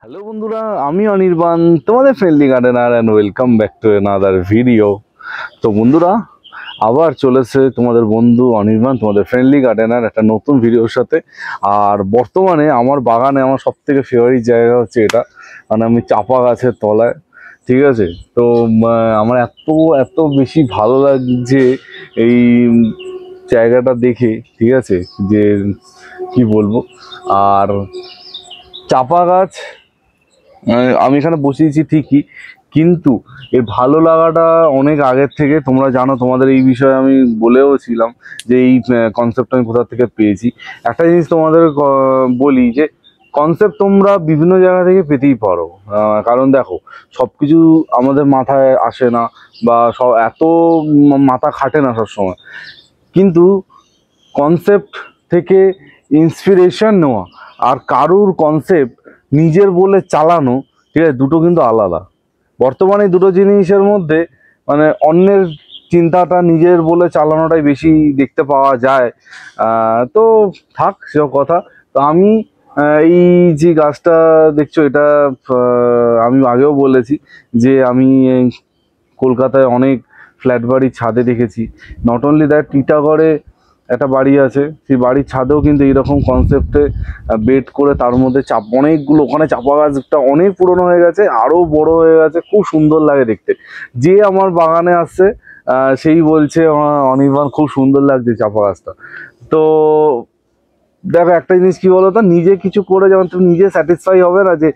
Hello বন্ধুরা, আমি অনির্বাণ, তোমাদের friendly gardener and welcome back to another video. তো বন্ধুরা, আবার চলেছে তোমাদের বন্ধু অনির্বাণ, তোমাদের ফ্রেন্ডলি গার্ডেনার একটা নতুন ভিডিওর সাথে। আর বর্তমানে আমার বাগানে আমার সব থেকে ফেভারিট জায়গা হচ্ছে এটা, মানে আমি চাপা গাছের তলায়। ঠিক আছে, তো আমার এত এত বেশি ভালো লাগছে এই জায়গাটা দেখে। ঠিক আছে, যে কি বলবো। আর চাপা গাছ আমি এখানে বসিয়েছি ঠিকই, কিন্তু এর ভালো লাগাটা অনেক আগের থেকে তোমরা জানো, তোমাদের এই বিষয়ে আমি বলেও ছিলাম যে এই কনসেপ্ট আমি কোথা থেকে পেয়েছি। একটা জিনিস তোমাদের বলি যে কনসেপ্ট তোমরা বিভিন্ন জায়গা থেকে পেতেই পারো, কারণ দেখো সব কিছু আমাদের মাথায় আসে না, বা সব এত মাথা খাটে না সবসময়। কিন্তু কনসেপ্ট থেকে ইন্সপিরেশন নেওয়া আর কারুর কনসেপ্ট নিজের বলে চালানো, ঠিক আছে, দুটো কিন্তু আলাদা। বর্তমানে দুটো জিনিসের মধ্যে মানে অন্যের চিন্তাটা নিজের বলে চালানোটাই বেশি দেখতে পাওয়া যায়। তো থাক সেসব কথা। তো আমি এই যে গাছটা দেখছো, এটা আমি আগেও বলেছি যে আমি এই কলকাতায় অনেক ফ্ল্যাট বাড়ির ছাদে দেখেছি। নট অনলি দ্যাট, টিটাগড়ে একটা বাড়ি আছে, সেই বাড়ির ছাদেও কিন্তু এইরকম কনসেপ্টে বেড করে তার মধ্যে অনেকগুলো, ওখানে চাপা গাছটা অনেক পুরনো হয়ে গেছে, আরও বড় হয়ে গেছে, খুব সুন্দর লাগে দেখতে। যে আমার বাগানে আসছে সেই বলছে অনির্বাণ খুব সুন্দর লাগছে চাপা গাছটা। তো দেখো একটা জিনিস কি বলো তো, নিজে কিছু করে যখন তুমি নিজে স্যাটিসফাই হবে না যে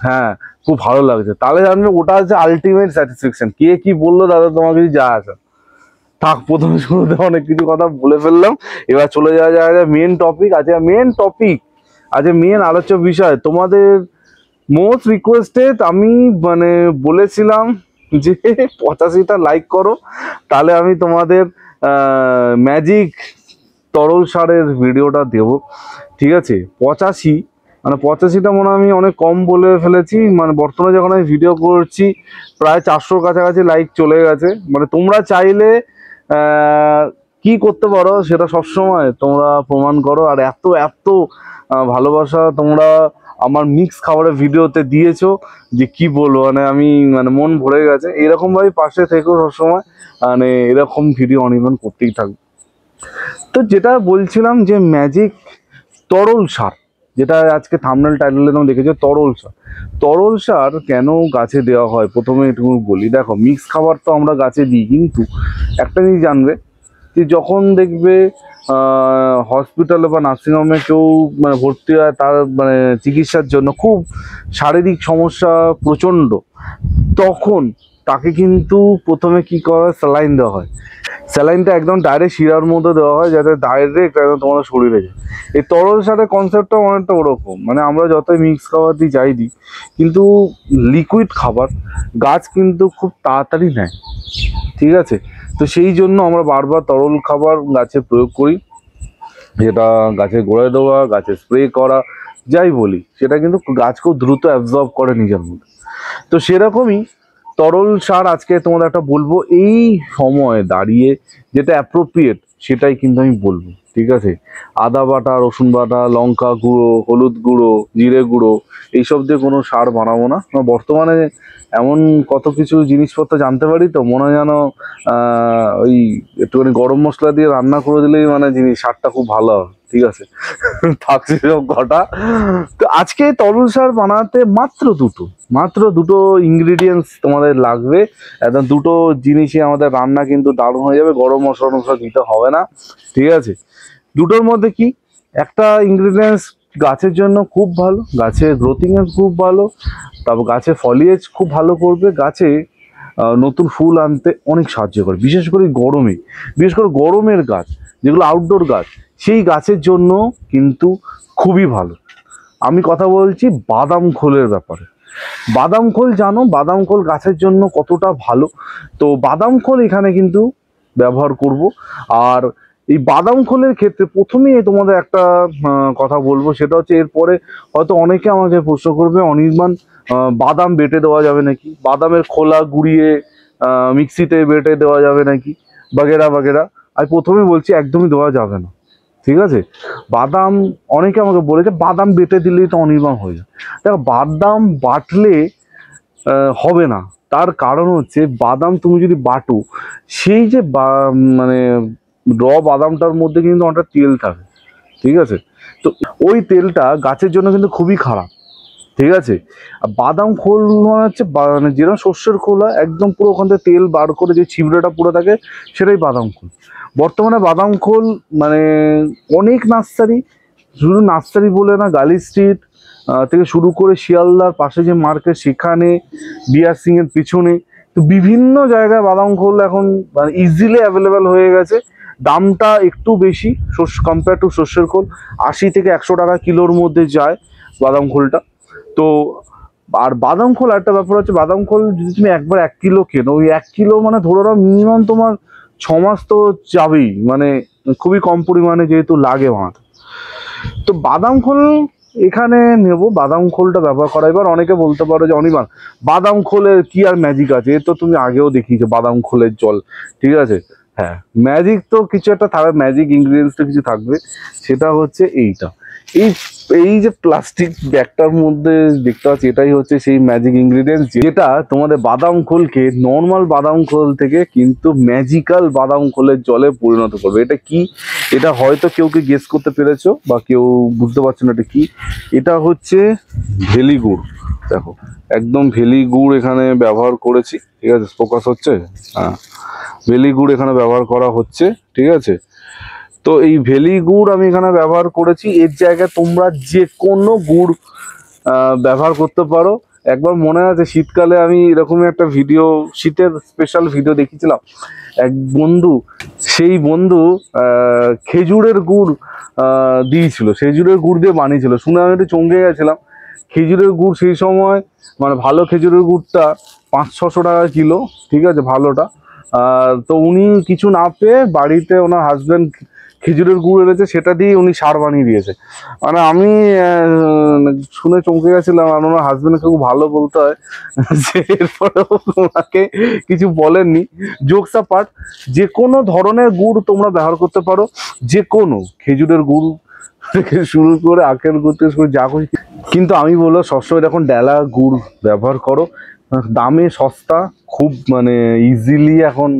হ্যাঁ খুব ভালো লাগছে, তাহলে জানবে ওটা হচ্ছে আলটিমেট স্যাটিসফ্যাকশন। কে কি বললো দাদা তোমার কিছু যা আসে। থাক, প্রথমে শুরুতে অনেক কিছু কথা বলে ফেললাম, এবার চলে যাওয়া যায় মেন টপিক। আজকে মেন আলোচ্য বিষয় তোমাদের মোস্ট রিকোয়েস্টেড। আমি মানে বলেছিলাম যে 85টা লাইক করো, তাহলে আমি তোমাদের ম্যাজিক তরল সারের ভিডিওটা দেব। ঠিক আছে, 85, মানে 85টা মনে হয় আমি অনেক কম বলে ফেলেছি। মানে বর্তমানে যখন আমি ভিডিও করছি প্রায় 400 কাছাকাছি লাইক চলে গেছে। মানে তোমরা চাইলে কি করতে পারো সেটা সবসময় তোমরা প্রমাণ করো। আর এত এত ভালোবাসা তোমরা আমার মিক্স খাবারের ভিডিওতে দিয়েছো যে কি বলবো, মানে আমি মানে মন ভরে গেছে। এরকম ভাবে পাশে থেকেও সবসময়, মানে এরকম ভিডিও অনির্বাণ করতেই থাকবে। তো যেটা বলছিলাম যে ম্যাজিক তরল সার, যেটা আজকে থাম্বনেল টাইটেলে তোমরা দেখেছো, তরল সার। তরল সার কেন গাছে দেওয়া হয় প্রথমে একটু বলি। দেখো, মিক্স খাবার তো আমরা গাছে দিই, কিন্তু একটা জিনিস জানবে যে যখন দেখবে হসপিটালে বা নার্সিংহোমে কেউ মানে ভর্তি হয়, তার মানে চিকিৎসার জন্য খুব শারীরিক সমস্যা প্রচণ্ড, তখন তাকে কিন্তু প্রথমে কি করা হয়, স্যালাইন দেওয়া হয়। স্যালাইনটা একদম ডাইরেক্ট শিরার মধ্যে দেওয়া হয়, যাতে ডাইরেক্ট একদম তোমাদের শরীরে যায়। এই তরল সারের কনসেপ্টটা অনেকটা ওরকম, মানে আমরা যতই মিক্স খাবার দিই যাই দিই, কিন্তু লিকুইড খাবার গাছ কিন্তু খুব তাড়াতাড়ি নেয়। ঠিক আছে, তো সেই জন্য আমরা বারবার তরল খাবার গাছে প্রয়োগ করি, যেটা গাছের গোড়ায় দেওয়া, গাছে স্প্রে করা, যাই বলি, সেটা কিন্তু গাছ খুব দ্রুত অ্যাবজর্ব করে নিজের মধ্যে। তো সেরকমই তরল সার আজকে তোমাদের একটা বলবো, এই সময় দাঁড়িয়ে যেটা অ্যাপ্রোপ্রিয়েট সেটাই কিন্তু আমি বলবো। ঠিক আছে, আদা বাটা, রসুন বাটা, লঙ্কা গুঁড়ো, হলুদ গুঁড়ো, জিরে গুঁড়ো, এইসব দিয়ে কোনো সার বানাবো না। বর্তমানে এমন কত কিছু জিনিসপত্র জানতে পারি, তো মনে হয় যেন ওই একটুখানি গরম মশলা দিয়ে রান্না করে দিলেই মানে সারটা খুব ভালো হবে। ঠিক আছে, থাকছে সব কটা। তো আজকে তরল সার বানাতে মাত্র দুটো ইনগ্রিডিয়েন্টস তোমাদের লাগবে। একদম দুটো জিনিসই আমাদের রান্না কিন্তু দারুণ হয়ে যাবে, গরম মশলা টশলা দিতে হবে না। ঠিক আছে, দুটোর মধ্যে কি, একটা ইনগ্রিডিয়েন্টস গাছের জন্য খুব ভালো, গাছের গ্রোথিংয়ে খুব ভালো, তারপর গাছের ফলিয়েজ খুব ভালো করবে, গাছে নতুন ফুল আনতে অনেক সাহায্য করে, বিশেষ করে গরমে। বিশেষ করে গরমের গাছ যেগুলো আউটডোর গাছ, সেই গাছের জন্য কিন্তু খুবই ভালো। আমি কথা বলছি বাদাম খোলের ব্যাপারে। বাদাম খোল জানো, বাদাম খোল গাছের জন্য কতটা ভালো। তো বাদাম খোল এখানে কিন্তু ব্যবহার করব। আর এই বাদাম খোলের ক্ষেত্রে প্রথমেই তোমাদের একটা কথা বলবো, সেটা হচ্ছে এরপরে হয়তো অনেকে আমাকে প্রশ্ন করবে, অনির্বাণ বাদাম বেটে দেওয়া যাবে নাকি, বাদামের খোলা গুঁড়িয়ে মিক্সিতে বেটে দেওয়া যাবে নাকি, বাগেরা বাগেরা। আমি প্রথমে বলছি একদমই দেওয়া যাবে না। ঠিক আছে। বাদাম অনেকে আমাকে বলেছে বাদাম বেটে দিলেই তো অনির্বাণ হয়ে যায়। দেখো বাদাম বাটলে হবে না, তার কারণ হচ্ছে বাদাম তুমি যদি বাটো, সেই যে মানে বাদামটার মধ্যে কিন্তু অনেকটা তেল থাকে, ঠিক আছে। তো ওই তেলটা গাছের জন্য কিন্তু খুবই খারাপ, ঠিক আছে। আর বাদাম খোল মানে হচ্ছে মানে যেরকম শস্যের খোল হয় একদম পুরো ওখান থেকে তেল বার করে যে ছিবড়েটা পুরো থাকে সেটাই বাদাম খোল। বর্তমানে বাদাম খোল মানে অনেক নার্সারি, শুধু নার্সারি বলে না, গালি স্ট্রিট থেকে শুরু করে শিয়ালদার পাশে যে মার্কেট সেখানে, বিআর সিং এর পিছনে, তো বিভিন্ন জায়গায় বাদাম খোল এখন মানে ইজিলি অ্যাভেলেবেল হয়ে গেছে। দামটা একটু বেশি কম্পেয়ার টু শস্যের খোল, 80 থেকে 100 টাকা কিলোর মধ্যে যায় বাদাম খোলটা। তো আর বাদাম খোল একটা ব্যাপার হচ্ছে, বাদাম খোল যদি তুমি একবার 1 কিলো কেনো, ওই 1 কিলো মানে ধরে নাও মিনিমাম তোমার 6 মাস তো যাবেই, মানে খুবই কম পরিমাণে যেহেতু লাগে বানাতে। তো বাদাম খোল এখানে নেব, বাদাম খোলটা ব্যবহার করা। এবার অনেকে বলতে পারো যে অনির্বাণ বাদাম খোলের কি আর ম্যাজিক আছে, এ তো তুমি আগেও দেখিয়েছো বাদাম খোলের জল, ঠিক আছে। হ্যাঁ, ম্যাজিক তো কিছু একটা থাকবে, ম্যাজিক ইনগ্রিডিয়েন্টস তো কিছু থাকবে, সেটা হচ্ছে এইটা। এই এই যে প্লাস্টিক ব্যাগটার মধ্যে দেখতে পাচ্ছি, এটাই হচ্ছে সেই ম্যাজিক ইনগ্রিডিয়েন্টস যেটা তোমাদের বাদাম খোলকে নর্মাল বাদাম খোল থেকে কিন্তু ম্যাজিক্যাল বাদাম খোলের জলে পরিণত করবে। এটা কি, এটা হয়তো কেউ গেস করতে পেরেছো বা কেউ বুঝতে পারছো না এটা কি। এটা হচ্ছে ভেলি গুড়। দেখো একদম ভেলি গুড় এখানে ব্যবহার করেছি, ঠিক আছে। ফোকাস হচ্ছে, হ্যাঁ, ভেলি গুড় এখানে ব্যবহার করা হচ্ছে, ঠিক আছে। তো এই ভেলি গুড় আমি এখানে ব্যবহার করেছি, এর জায়গায় তোমরা যে কোনো গুড় ব্যবহার করতে পারো। একবার মনে আছে শীতকালে আমি এরকমই একটা ভিডিও, শীতের স্পেশাল ভিডিও দেখেছিলাম, এক বন্ধু, সেই বন্ধু খেজুরের গুড় দিয়েছিল, খেজুরের গুড় দিয়ে বানিয়েছিল, শুনে আমি একটু চমকে গেছিলাম। খেজুরের গুড় সেই সময় মানে ভালো খেজুরের গুড়টা 500-600 টাকা কিলো, ঠিক আছে, ভালোটা। তো উনি কিছু না পেয়ে বাড়িতে ওনার হাজব্যান্ড খেজুরের গুড় এনেছে, সেটা দিয়ে উনি সার বানিয়ে দিয়েছে। মানে আমি শুনে চমকে গেছিলাম, আর ওনার হাজব্যান্ডকে খুব ভালো বলতে হয় যে এরপরেও ওনাকে কিছু বলেননি। জোকস অ্যাপার্ট, যে কোনো ধরনের গুড় তোমরা ব্যবহার করতে পারো, যে কোনো খেজুরের গুড় থেকে শুরু করে আখের গুড় থেকে শুরু যা খুশি, কিন্তু আমি বলবো সবসময় এখন ডেলা গুড় ব্যবহার করো, দামে সস্তা, খুব মানে ইজিলি এখন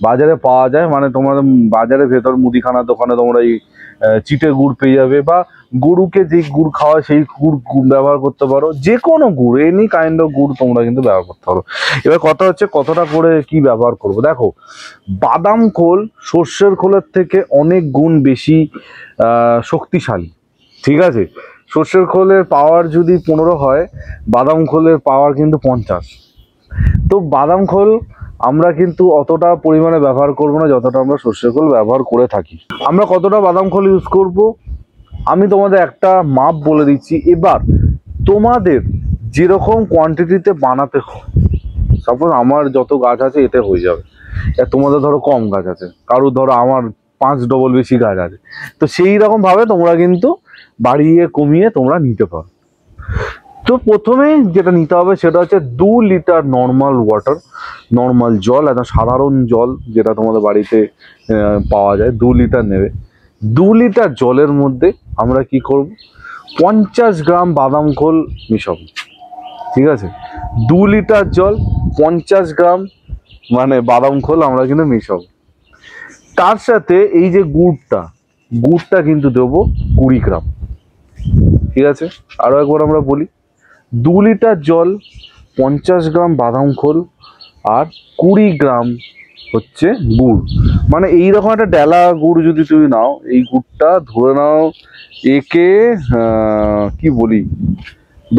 বাজারে পাওয়া যায়। মানে তোমার বাজারের ভেতর মুদিখানা দোকানে তোমরা এই চিটে গুড় পেয়ে যাবে, বা গরুকে যে গুড় খাওয়া সেই গুড় ব্যবহার করতে পারো, যে কোনো গুড়, এনি কাইন্ড অফ গুড় তোমরা কিন্তু ব্যবহার করতে পারো। এবার কথা হচ্ছে কতটা করে কি ব্যবহার করব। দেখো বাদাম খোল সর্ষের খোলের থেকে অনেক গুণ বেশি শক্তিশালী, ঠিক আছে। সর্ষের খোলের পাওয়ার যদি 15 হয়, বাদাম খোলের পাওয়ার কিন্তু 50। তো বাদাম খোল আমরা কিন্তু অতটা পরিমাণে ব্যবহার করব না যতটা আমরা সর্ষের খোল ব্যবহার করে থাকি। আমরা কতটা বাদাম খোল ইউজ করব আমি তোমাদের একটা মাপ বলে দিচ্ছি। এবার তোমাদের যেরকম কোয়ান্টিটিতে বানাতে হয়, সাপোজ আমার যত গাছ আছে এতে হয়ে যাবে, তোমাদের ধরো কম গাছ আছে, কারোর ধরো আমার 5 ডবল বেশি গাছ আছে, তো সেই রকম ভাবে তোমরা কিন্তু বাড়িয়ে কমিয়ে তোমরা নিতে পারো। তো প্রথমে যেটা নিতে হবে সেটা হচ্ছে 2 লিটার নর্মাল ওয়াটার, নর্মাল জল, একটা সাধারণ জল যেটা তোমাদের বাড়িতে পাওয়া যায়, 2 লিটার নেবে। 2 লিটার জলের মধ্যে আমরা কি করব, 50 গ্রাম বাদাম খোল মিশাবো, ঠিক আছে। 2 লিটার জল 50 গ্রাম মানে বাদাম খোল আমরা কিন্তু মিশাবো। তার সাথে এই যে গুড়টা কিন্তু দেবো 20 গ্রাম, ঠিক আছে। আরো একবার আমরা বলি, 2 লিটার জল, 50 গ্রাম বাদাম খোল আর 20 গ্রাম হচ্ছে গুড়। মানে এইরকম একটা ডেলা গুড় যদি তুমি নাও, এই গুড়টা ধরে নাও একে কি বলি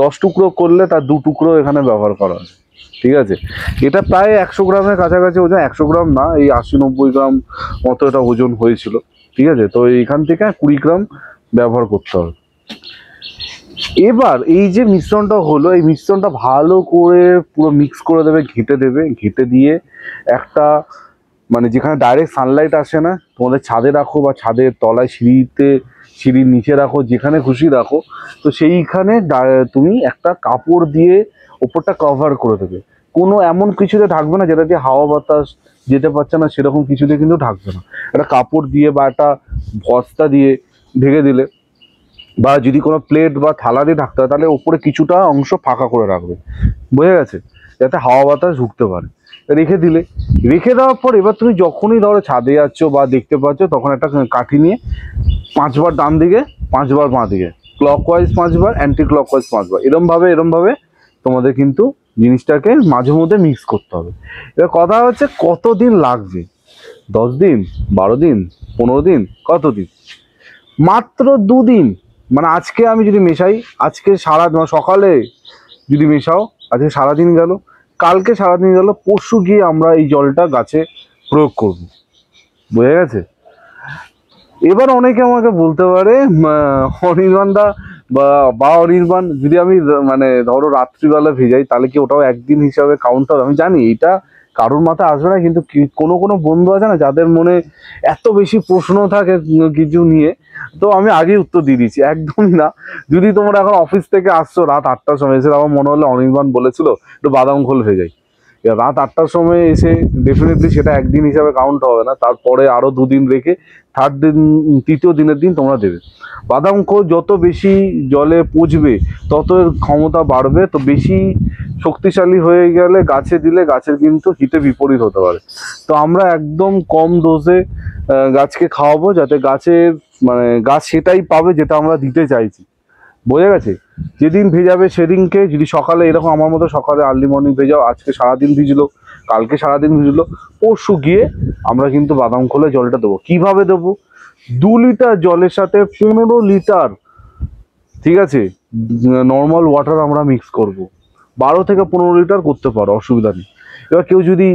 10 টুকরো করলে তার 2 টুকরো এখানে ব্যবহার করা হয়, ঠিক আছে। এটা প্রায় 100 গ্রামের কাছাকাছি ওজন, 100 গ্রাম না, এই 80-90 গ্রাম মতো এটা ওজন হয়েছিল, ঠিক আছে। তো এইখান থেকে 20 গ্রাম ব্যবহার করতে হবে। এবার এই যে মিশ্রণটা হলো, এই মিশ্রণটা ভালো করে পুরো মিক্স করে দেবে, ঘেঁটে দিয়ে একটা মানে যেখানে ডাইরেক্ট সানলাইট আসে না, তোমাদের ছাদে রাখো বা ছাদের তলায় সিঁড়ির নিচে রাখো, যেখানে খুশি রাখো। তো সেইখানে তুমি একটা কাপড় দিয়ে ওপরটা কভার করে দেবে, কোনো এমন কিছুতে ঢাকবে না যেটা দিয়ে হাওয়া বাতাস যেতে পারছে না, সেরকম কিছুতে কিন্তু ঢাকবে না। একটা কাপড় দিয়ে বা একটা বস্তা দিয়ে ঢেকে দিলে, বা যদি কোনো প্লেট বা থালা দিয়ে ঢাকতে হয় তাহলে ওপরে কিছুটা অংশ ফাঁকা করে রাখবে, বোঝা গেছে, যাতে হাওয়া বাতাস ঢুকতে পারে। রেখে দিলে, রেখে দেওয়ার পর এবার তুমি যখনই ধরো ছাদে যাচ্ছ বা দেখতে পাচ্ছ, তখন একটা কাঠি নিয়ে 5বার ডান দিকে 5বার বাঁ দিকে, ক্লকওয়াইজ 5বার, অ্যান্টি ক্লকওয়াইজ 5বার, এরমভাবে তোমাদের কিন্তু জিনিসটাকে মাঝে মধ্যে মিক্স করতে হবে। এবার কথা হচ্ছে কতদিন লাগবে, 10 দিন, 12 দিন, 15 দিন, কতদিন? মাত্র 2 দিন। মানে আজকে আমি যদি মেশাই, আজকে সকালে যদি মেশাও, আজকে সারাদিন গেল, কালকে সারাদিন গেল, পরশু গিয়ে আমরা এই জলটা গাছে প্রয়োগ করব, বোঝা গেছে? এবার অনেকে আমাকে বলতে পারে অনির্বাণদা বা অনির্বাণ, যদি আমি মানে ধরো রাত্রিবেলা ভেজাই তাহলে কি ওটাও একদিন হিসাবে কাউন্ট হবে? আমি জানি এটা কারোর মাথায় আসবে না, কিন্তু কোনো কোনো বন্ধু আছে না যাদের মনে এত বেশি প্রশ্ন থাকে কিছু নিয়ে, তো আমি আগেই উত্তর দিয়ে দিচ্ছি, একদমই না। যদি তোমরা এখন অফিস থেকে আসছো রাত 8টার সময়, এসে আমার মনে হলো অনির্বাণ বলেছিল একটু বাদাম খোল ভেজাই, রাত 8টার সময় এসে ডেফিনেটলি সেটা একদিন হিসাবে কাউন্ট হবে না, তারপরে আরো 2 দিন রেখে তৃতীয় দিনের দিন তোমরা দেবে। বাদাম খোল যত বেশি জলে পচবে তত এর ক্ষমতা বাড়বে, তো বেশি শক্তিশালী হয়ে গেলে গাছে দিলে গাছের কিন্তু হিতে বিপরীত হতে পারে। তো আমরা একদম কম ডোজে গাছকে খাওয়াবো, যাতে গাছের মানে গাছ সেটাই পাবে যেটা আমরা দিতে চাইছি, বোঝা গেছে? যেদিন ভেজাবে সেদিনকে, যদি সকালে এরকম আমার মতো সকালে আর্লি মর্নিং ভেজাও, আজকে সারাদিন ভিজলো, কালকে সারাদিন ভিজলো, পরশু গিয়ে আমরা কিন্তু বাদাম খোলে জলটা দেবো। কিভাবে দেবো? 2 লিটার জলের সাথে 15 লিটার, ঠিক আছে, নর্মাল ওয়াটার আমরা মিক্স করব। 12 থেকে 15 লিটার করতে পারো, অসুবিধা নেই। এবার কেউ যদি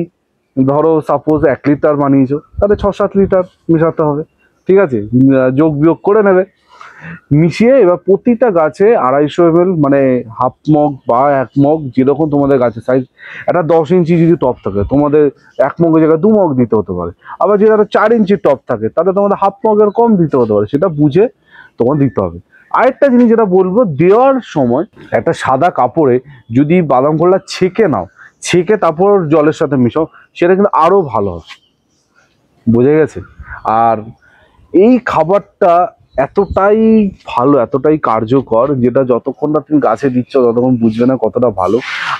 ধরো সাপোজ 1 লিটার বানিয়েছো, তাহলে 6-7 লিটার মেশাতে হবে, ঠিক আছে, যোগ বিয়োগ করে নেবে। মিশিয়ে এবার প্রতিটা গাছে 250 ml, মানে হাফ মগ বা 1 মগ, যেরকম তোমাদের গাছের সাইজ, একটা 10 ইঞ্চি যদি টপ থাকে তোমাদের 1 মগের জায়গায় 2 মগ দিতে হতে পারে। আবার যদি একটা 4 ইঞ্চির টপ থাকে তাহলে তোমাদের হাফ মগের কম দিতে হতে পারে, সেটা বুঝে তোমার দিতে হবে। আরেকটা জিনিস যেটা বলবো, দেওয়ার সময় একটা সাদা কাপড়ে যদি বাদাম খোলটা ছেঁকে নাও, ছেঁকে তারপর জলের সাথে মিশাও, সেটা কিন্তু আরো ভালো হবে, বোঝা গেছে? আর এই খাবারটা এতটাই ভালো, এতটাই কার্যকর, যেটা যতক্ষণ না তুমি গাছে দিচ্ছ ততক্ষণ বুঝবে না কতটা ভালো।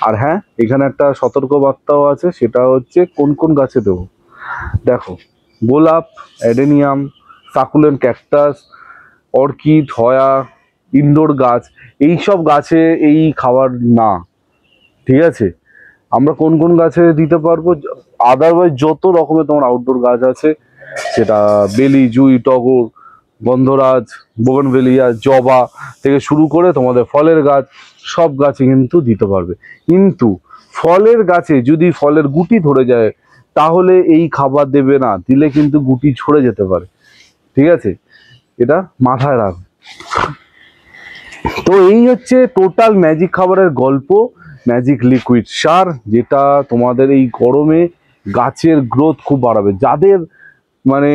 আর হ্যাঁ, এখানে একটা সতর্ক বার্তাও আছে, সেটা হচ্ছে কোন কোন গাছে দেবো। দেখো, গোলাপ, অ্যাডেনিয়াম, সাকুলেন্ট, ক্যাকটাস, অর্কিড, হয়া, ইনডোর গাছ, এইসব গাছে এই খাবার না, ঠিক আছে? আমরা কোন কোন গাছে দিতে পারবো, আদারওয়াইজ যত রকমের তোমার আউটডোর গাছ আছে, সেটা বেলি, জুই, টগর, গন্ধরাজ, বোগনভেলিয়া, জবা থেকে শুরু করে তোমাদের ফলের গাছ, সব গাছে কিন্তু দিতে পারবে। কিন্তু ফলের গাছে যদি ফলের গুটি ধরে যায় তাহলে এই খাবার দেবে না, দিলে কিন্তু গুটি ঝরে যেতে পারে, ঠিক আছে? এটা মাথায় রাখ। তো এই হচ্ছে টোটাল ম্যাজিক খাবারের গল্প, ম্যাজিক লিকুইড সার, যেটা তোমাদের এই গরমে গাছের গ্রোথ খুব বাড়াবে। যাদের মানে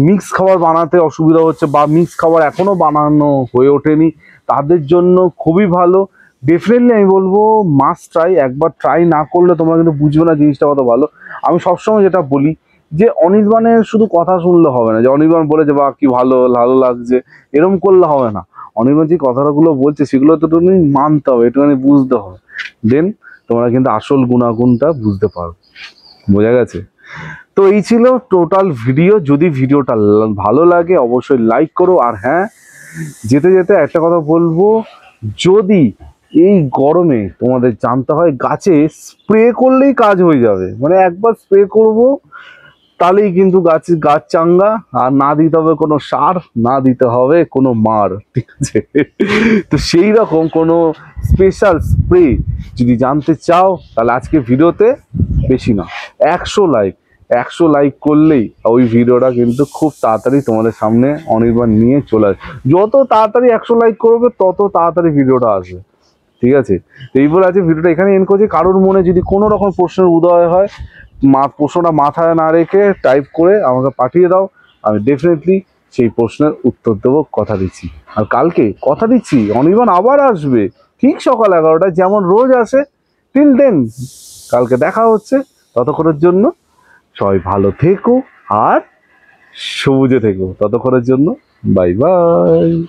মিক্স খাবার বানাতে অসুবিধা হচ্ছে বা মিক্স খাবার এখনো বানানো হয়ে ওঠেনি, তাদের জন্য খুবই ভালো। ডেফিনেটলি আমি বলবো মাস্ট ট্রাই, একবার ট্রাই না করলে তোমরা কিন্তু বুঝবে না জিনিসটা কত ভালো। আমি সবসময় যেটা বলি যে অনির্বাণের শুধু কথা শুনলে হবে না, যে অনির্বাণ বলেছে বা কি ভালো ভালো লাগছে এরকম করলে হবে না। অনির্বাণ যে কথাগুলো বলছে সেগুলো তো তুমি মানতে হবে, একটুখানি বুঝতে হবে, দেন তোমরা কিন্তু আসল গুণাগুণটা বুঝতে পারো, বোঝা গেছে? তো এই ছিল টোটাল ভিডিও। যদি ভিডিওটা ভালো লাগে অবশ্যই লাইক করো। আর হ্যাঁ, যেতে যেতে একটা কথা বলবো, যদি এই গরমে তোমাদের জানতে হয় গাছে স্প্রে করলেই কাজ হয়ে যাবে, মানে একবার স্প্রে করব তাহলেই কিন্তু গাছ চাঙ্গা, আর না দিতে হবে কোনো সার, না দিতে হবে কোনো মার, ঠিক আছে? তো সেই রকম কোনো স্পেশাল স্প্রে যদি জানতে চাও তাহলে আজকে ভিডিওতে বেশি না 100 লাইক করলেই ওই ভিডিওটা কিন্তু খুব তাড়াতাড়ি তোমাদের সামনে অনির্বাণ নিয়ে চলে আসবে। যত তাড়াতাড়ি 100 লাইক করবে তত তাড়াতাড়ি ভিডিওটা আসবে, ঠিক আছে? তো এই বলে আজকে ভিডিওটা এখানে এন্ড করছি। কারোর মনে যদি কোনো রকম প্রশ্নের উদয় হয়, প্রশ্নটা মাথায় না রেখে টাইপ করে আমাকে পাঠিয়ে দাও, আমি ডেফিনেটলি সেই প্রশ্নের উত্তর দেবো, কথা দিচ্ছি। আর কালকে কথা দিচ্ছি অনির্বাণ আবার আসবে ঠিক সকাল 11টায়, যেমন রোজ আসে। টিল দেন কালকে দেখা হচ্ছে, ততক্ষণের জন্য সবাই ভালো থেকো আর সবুজে থেকো। ততক্ষণের জন্য বাই বাই।